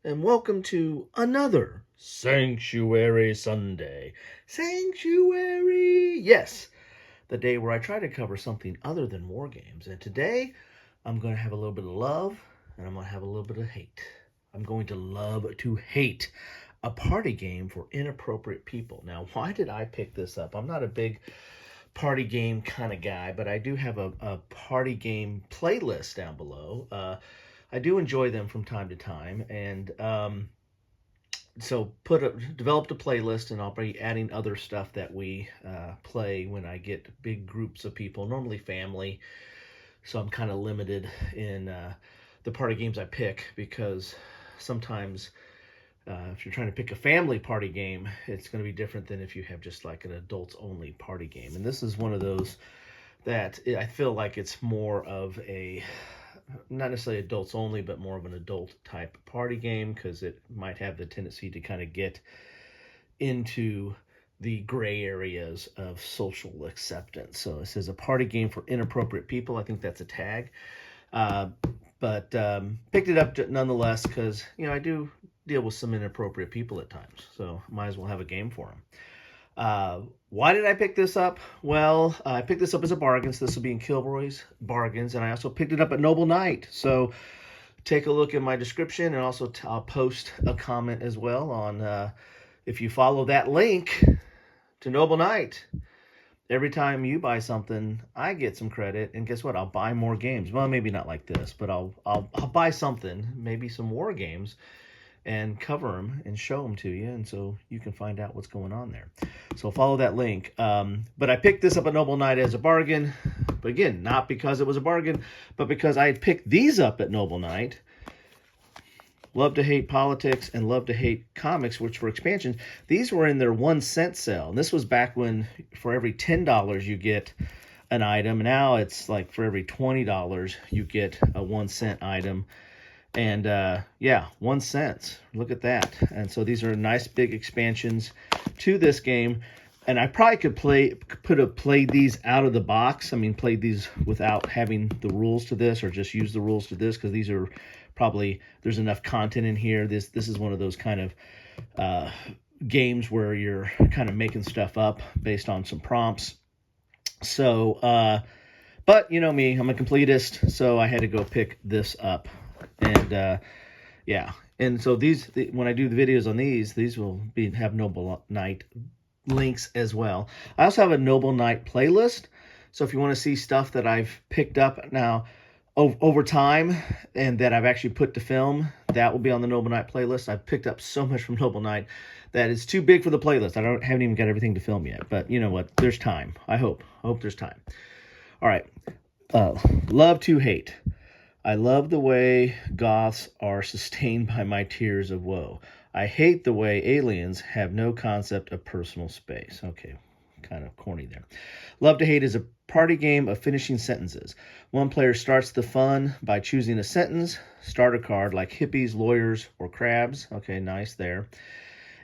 and welcome to another Sanctuary Sunday. Sanctuary! Yes, the day where I try to cover something other than war games. And today, I'm going to have a little bit of love, and I'm going to have a little bit of hate. I'm going to love to hate a party game for inappropriate people. Now, why did I pick this up? I'm not a big party game kind of guy, but I do have a party game playlist down below. I do enjoy them from time to time, and so developed a playlist, and I'll be adding other stuff that we play when I get big groups of people, normally family. So I'm kind of limited in the party games I pick because sometimes if you're trying to pick a family party game, it's going to be different than if you have just like an adults only party game. And this is one of those that I feel like it's more of a, not necessarily adults only, but more of an adult type party game because it might have the tendency to kind of get into the gray areas of social acceptance. So it says a party game for inappropriate people. I think that's a tag. But picked it up nonetheless because, I do deal with some inappropriate people at times. So might as well have a game for them. Why did I pick this up? Well, I picked this up as a bargain, so this will be in Kilroy's Bargains, and I also picked it up at Noble Knight. So take a look in my description, and also I'll post a comment as well on if you follow that link to Noble Knight. Every time you buy something, I get some credit, and guess what? I'll buy more games. Well, maybe not like this, but I'll buy something, maybe some war games, and cover them and show them to you, and so you can find out what's going on there. So follow that link. But I picked this up at Noble Knight as a bargain, but again, not because it was a bargain, but because I had picked these up at Noble Knight. Love to Hate Politics and Love to Hate Comics, which were expansions. These were in their 1 cent sale. And this was back when for every $10 you get an item. Now it's like for every $20 you get a 1 cent item. And 1 cent. Look at that. And so these are nice big expansions to this game. And I probably could have played these out of the box. I mean, played these without having the rules to this, or just use the rules to this, because these are probably, there's enough content in here. This is one of those kind of games where you're kind of making stuff up based on some prompts. So, but you know me, I'm a completist, so I had to go pick this up. And and so when I do the videos on these will have Noble Knight links as well. I also have a Noble Knight playlist, so if you want to see stuff that I've picked up now over time and that I've actually put to film, that will be on the Noble Knight playlist. I've picked up so much from Noble Knight that it's too big for the playlist. Haven't even got everything to film yet, but you know what? There's time. I hope there's time. All right. Love to hate. I love the way goths are sustained by my tears of woe. I hate the way aliens have no concept of personal space. Okay, kind of corny there. Love to Hate is a party game of finishing sentences. One player starts the fun by choosing a sentence, starter card like hippies, lawyers, or crabs. Okay, nice there.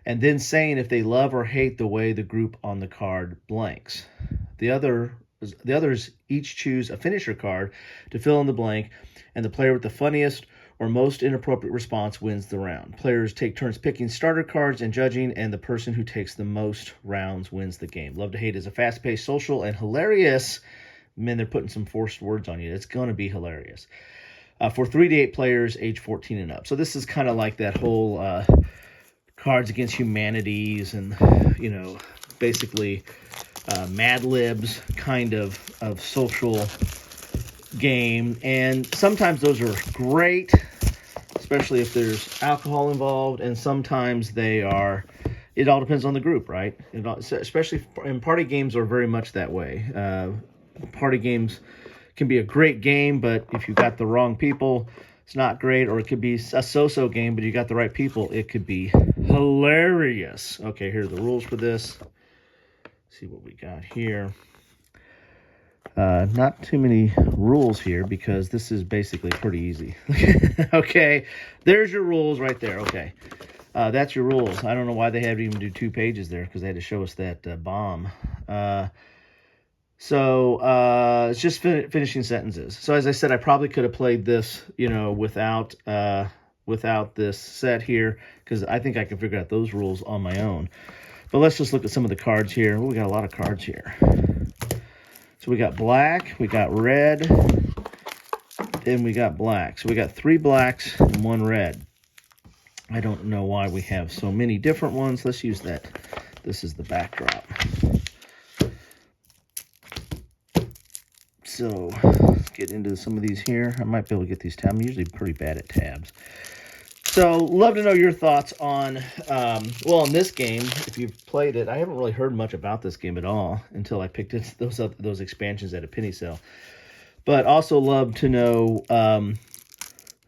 And then saying if they love or hate the way the group on the card blanks. The others each choose a finisher card to fill in the blank, and the player with the funniest or most inappropriate response wins the round. Players take turns picking starter cards and judging, and the person who takes the most rounds wins the game. Love to Hate is a fast-paced, social, and hilarious. Man, they're putting some forced words on you. It's going to be hilarious. For 3 to 8 players, age 14 and up. So this is kind of like that whole Cards Against Humanities and, basically Mad Libs kind of social game. And sometimes those are great, especially if there's alcohol involved, and sometimes they are, it all depends on the group, right? Especially in party games are very much that way. Party games can be a great game, but if you got the wrong people, it's not great. Or it could be a so-so game, but you got the right people, it could be hilarious. Okay, here are the rules for this. See what we got here. Not too many rules here because this is basically pretty easy. Okay, there's your rules right there. Okay, that's your rules. I don't know why they had to even do 2 pages there, because they had to show us that bomb. It's just finishing sentences. So as I said, I probably could have played this, without without this set here, because I think I can figure out those rules on my own. But let's just look at some of the cards here. Oh, we got a lot of cards here. So we got black, we got red, and we got black. So we got 3 blacks and 1 red. I don't know why we have so many different ones. Let's use that. This is the backdrop. So let's get into some of these here. I might be able to get these tabs. I'm usually pretty bad at tabs. So love to know your thoughts on, well, in this game, if you've played it. I haven't really heard much about this game at all until I picked it, those expansions at a penny sale. But also love to know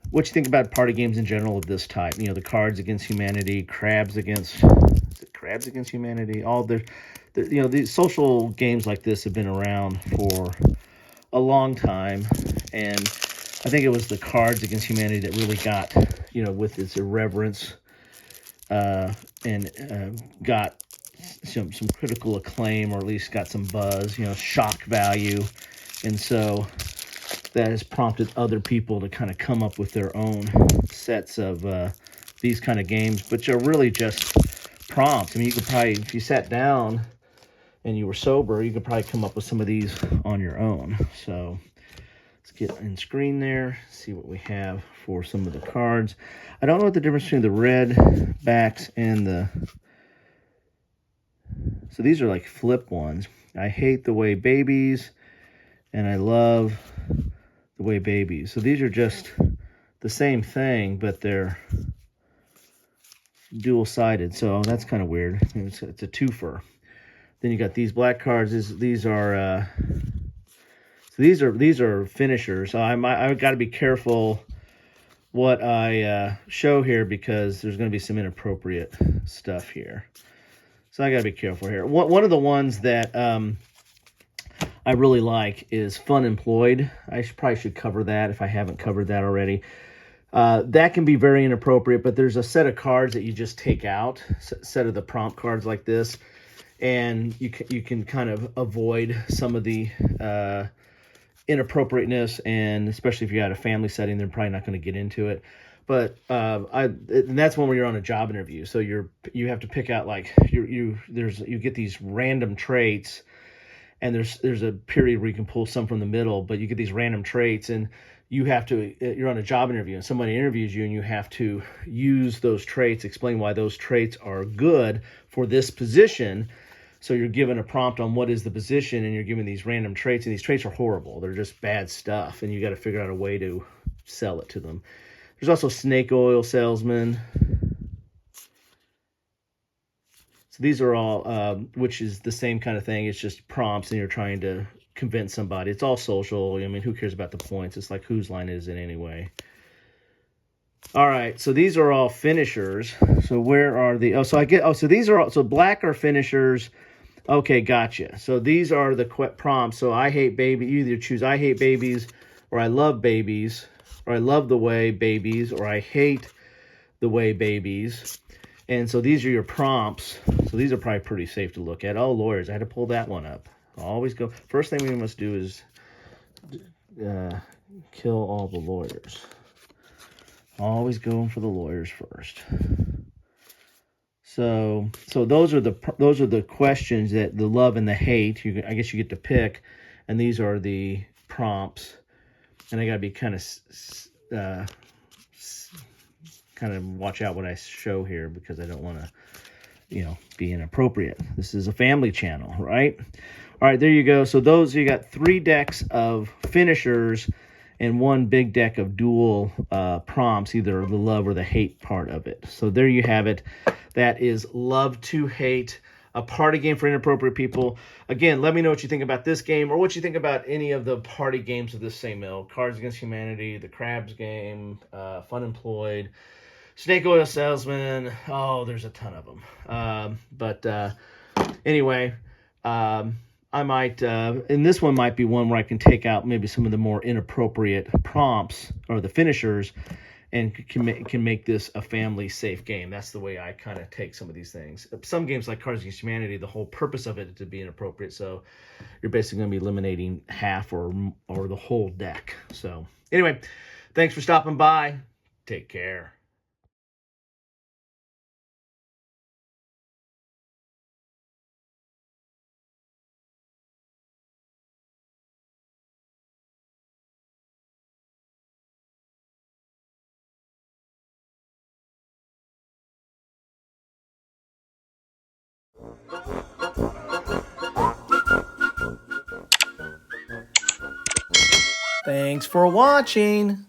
what you think about party games in general of this type. You know, the Cards Against Humanity, Crabs Against, is it Crabs Against Humanity? All you know, these social games like this have been around for a long time, and I think it was the Cards Against Humanity that really got, you know, with its irreverence, and got some critical acclaim, or at least got some buzz, you know, shock value, and so that has prompted other people to kind of come up with their own sets of these kind of games, which are really just prompts. I mean, you could probably, if you sat down and you were sober, you could probably come up with some of these on your own. So let's get in screen there, see what we have for some of the cards. I don't know what the difference between the red backs and the... So these are like flip ones. I hate the way babies, and I love the way babies. So these are just the same thing, but they're dual-sided. So that's kind of weird. It's a twofer. Then you got these black cards. These are finishers. So I've got to be careful what I show here, because there's going to be some inappropriate stuff here. So I got to be careful here. One of the ones that I really like is Fun Employed. I probably should cover that if I haven't covered that already. That can be very inappropriate, but there's a set of cards that you just take out, set of the prompt cards like this, and you can kind of avoid some of the inappropriateness, and especially if you had a family setting, they're probably not going to get into it. But and that's when you're on a job interview, so you have to pick out, like, you get these random traits, and there's a period where you can pull some from the middle, but you get these random traits, and you're on a job interview, and somebody interviews you, and you have to use those traits, explain why those traits are good for this position. So you're given a prompt on what is the position, and you're given these random traits, and these traits are horrible. They're just bad stuff, and you got to figure out a way to sell it to them. There's also snake oil salesman. So these are all, which is the same kind of thing. It's just prompts, and you're trying to convince somebody. It's all social. I mean, who cares about the points? It's like, whose line is it anyway? All right, so these are all finishers. So where are the... so these are all... So black are finishers. Okay, gotcha. So these are the prompts. So I hate baby. You either choose I hate babies, or I love babies, or I love the way babies, or I hate the way babies. And so these are your prompts. So these are probably pretty safe to look at. Oh, lawyers. I had to pull that one up. Always go... First thing we must do is kill all the lawyers. Always going for the lawyers first. So those are the questions, that the love and the hate. I guess you get to pick, and these are the prompts. And I got to be kind of watch out what I show here, because I don't want to, be inappropriate. This is a family channel, right? All right, there you go. So you got 3 decks of finishers and 1 big deck of dual prompts, either the love or the hate part of it. So there you have it. That is Love to Hate, a party game for inappropriate people. Again, let me know what you think about this game, or what you think about any of the party games of this same ilk. Cards Against Humanity, the Crabs game, Fun Employed, Snake Oil Salesman. Oh, there's a ton of them. Anyway, I might, and this one might be one where I can take out maybe some of the more inappropriate prompts, or the finishers, and can make this a family-safe game. That's the way I kind of take some of these things. Some games like Cards Against Humanity, the whole purpose of it is to be inappropriate, so you're basically going to be eliminating half or the whole deck. So anyway, thanks for stopping by. Take care. Thanks for watching.